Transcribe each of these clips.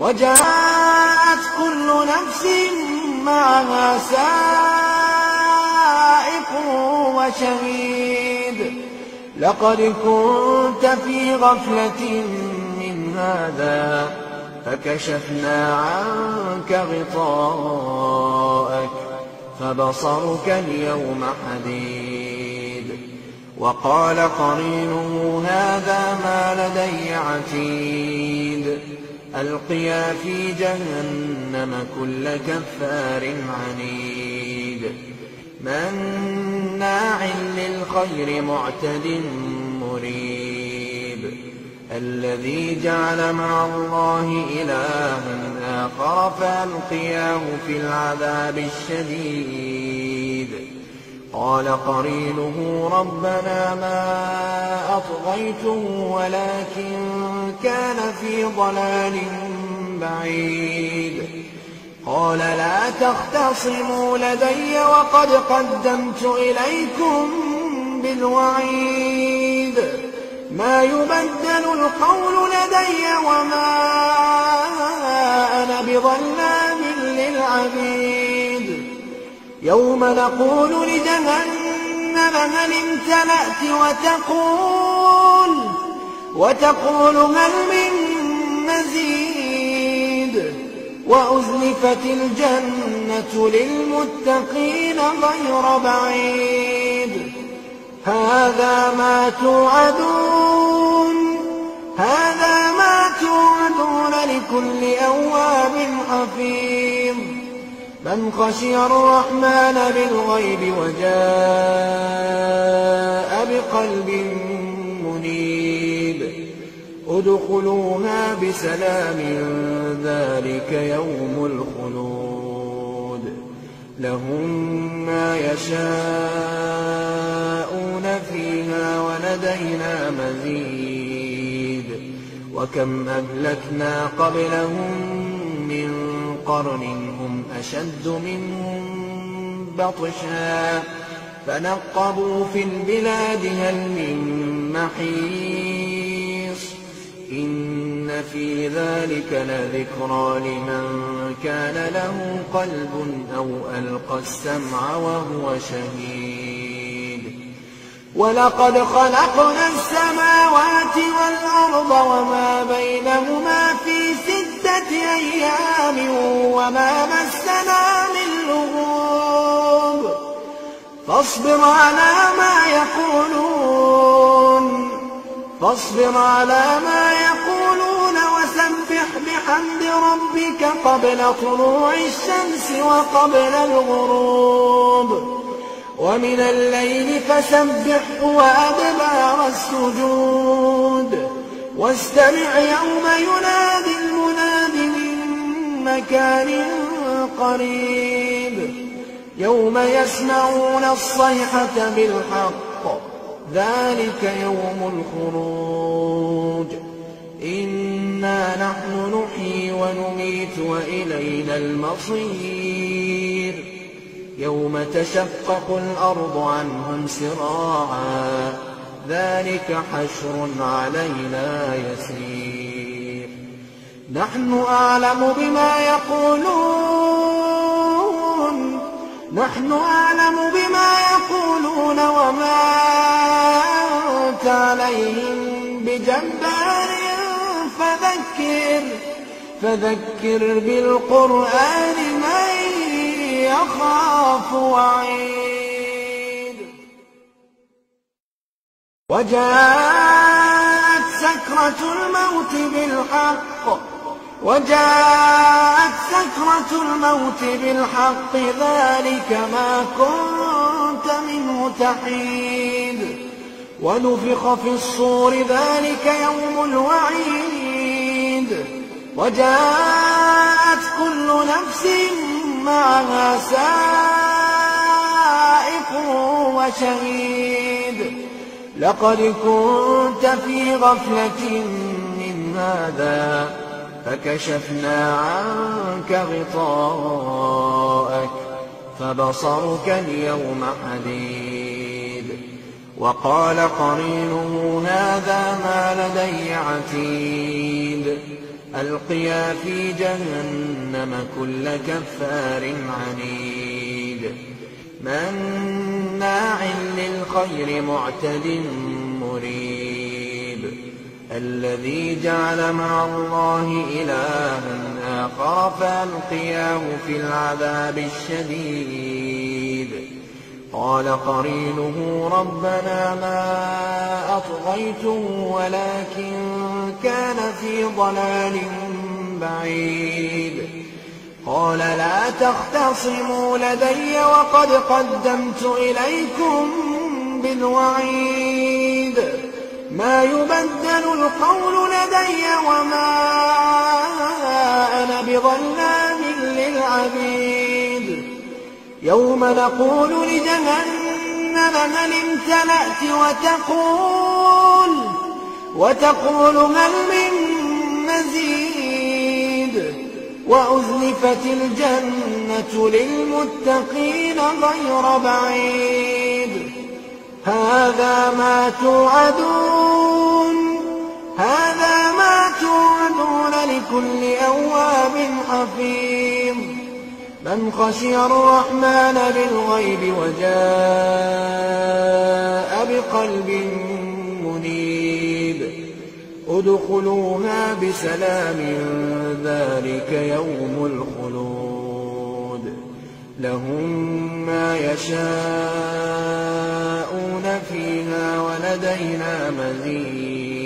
وجاءت كل نفس معها سائق وشهيد لقد كنت في غفلة من هذا فكشفنا عنك غطاءك فبصرك اليوم حديد وقال قرينه هذا ما لدي عتيد ألقيا في جهنم كل كفار عنيد مناع للخير معتد مريب الذي جعل مع الله إلها آخر فألقياه في العذاب الشديد قال قرينه ربنا ما أطغيته ولكن كان في ضلال بعيد قال لا تختصموا لدي وقد قدمت إليكم بالوعيد ما يبدل القول لدي وما أنا بظلام للعبيد يوم نقول لجهنم هل امتلأت وتقول هل من مزيد وأزلفت الجنة للمتقين غير بعيد هذا ما توعدون لكل أواب حفيظ من خشي الرحمن بالغيب وجاء بقلب منيب ادخلوها بسلام ذلك يوم الخلود لهم ما يشاءون فيها ولدينا مزيد وكم أهلكنا قبلهم من قرن هم أشد منهم بطشا فنقبوا في البلاد هل من محيص إن في ذلك لذكرى لمن كان له قلب أو ألقى السمع وهو شهيد ولقد خلقنا السماوات والأرض وما بينهما في 6 أيام وما مسنا من لغوب فاصبر على ما يقولون وسبح بحمد ربك قبل طلوع الشمس وقبل الغروب ومن الليل فسبحه وأدبار السجود واستمع يوم ينادي المناد من مكان قريب يوم يسمعون الصيحة بالحق ذلك يوم الخروج إنا نحن نحيي ونميت وإلينا المصير يوم تشقق الأرض عنهم سراعا ذلك حشر علينا يسير نحن أعلم بما يقولون وما أنت عليهم بجبار فذكر بالقرآن من يخاف وعيد وجاءت سكرة الموت بالحق ذلك ما كنت منه تحيد ونفخ في الصور ذلك يوم الوعيد وجاءت كل نفس معها سائق وشهيد لقد كنت في غفلة من هذا فكشفنا عنك غطاءك فبصرك اليوم حديد وقال قرينه هذا ما لدي عتيد ألقيا في جهنم كل كفار عنيد مناع للخير معتد مريب الذي جعل مع الله إلها آخر فألقياه في العذاب الشديد قال قرينه ربنا ما أطغيته ولكن كان في ضلال بعيد قال لا تختصموا لدي وقد قدمت إليكم بالوعيد ما يبدل القول لدي وما أنا بظلام للعبيد يوم نقول لجهنم هل امتلأت وتقول هل من مزيد وأزلفت الجنة للمتقين غير بعيد هذا ما توعدون لكل أواب حفيظ من خشي الرحمن بالغيب وجاء بقلب منيب ادخلوها بسلام ذلك يوم الخلود لهم ما يشاءون فيها ولدينا مزيد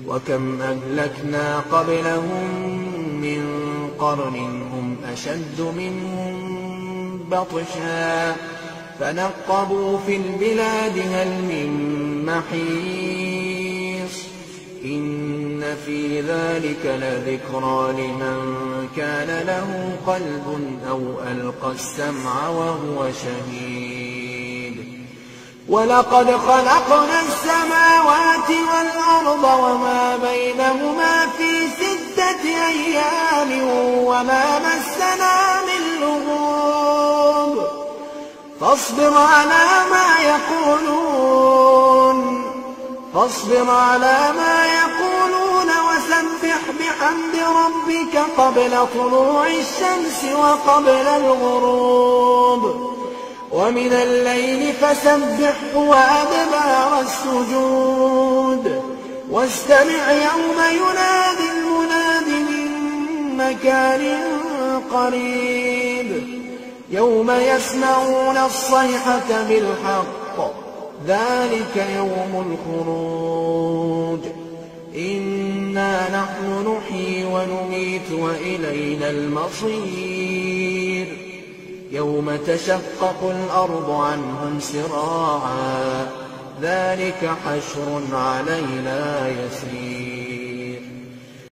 وكم أهلكنا قبلهم من قرن هم أشد منهم بطشا فنقبوا في البلاد هل من محيص إن في ذلك لذكرى لمن كان له قلب أو ألقى السمع وهو شهيد ولقد خلقنا السماوات والأرض وما بينهما في 6 أيام وما مسنا من لغوب فاصبر على ما يقولون وسبح بحمد ربك قبل طلوع الشمس وقبل الغروب ومن الليل فسبحه وأدبار السجود واستمع يوم ينادي المناد من مكان قريب يوم يسمعون الصيحة بالحق ذلك يوم الخروج إنا نحن نحيي ونميت وإلينا المصير يوم تشقق الأرض عنهم سراعا ذلك حشر علينا يسير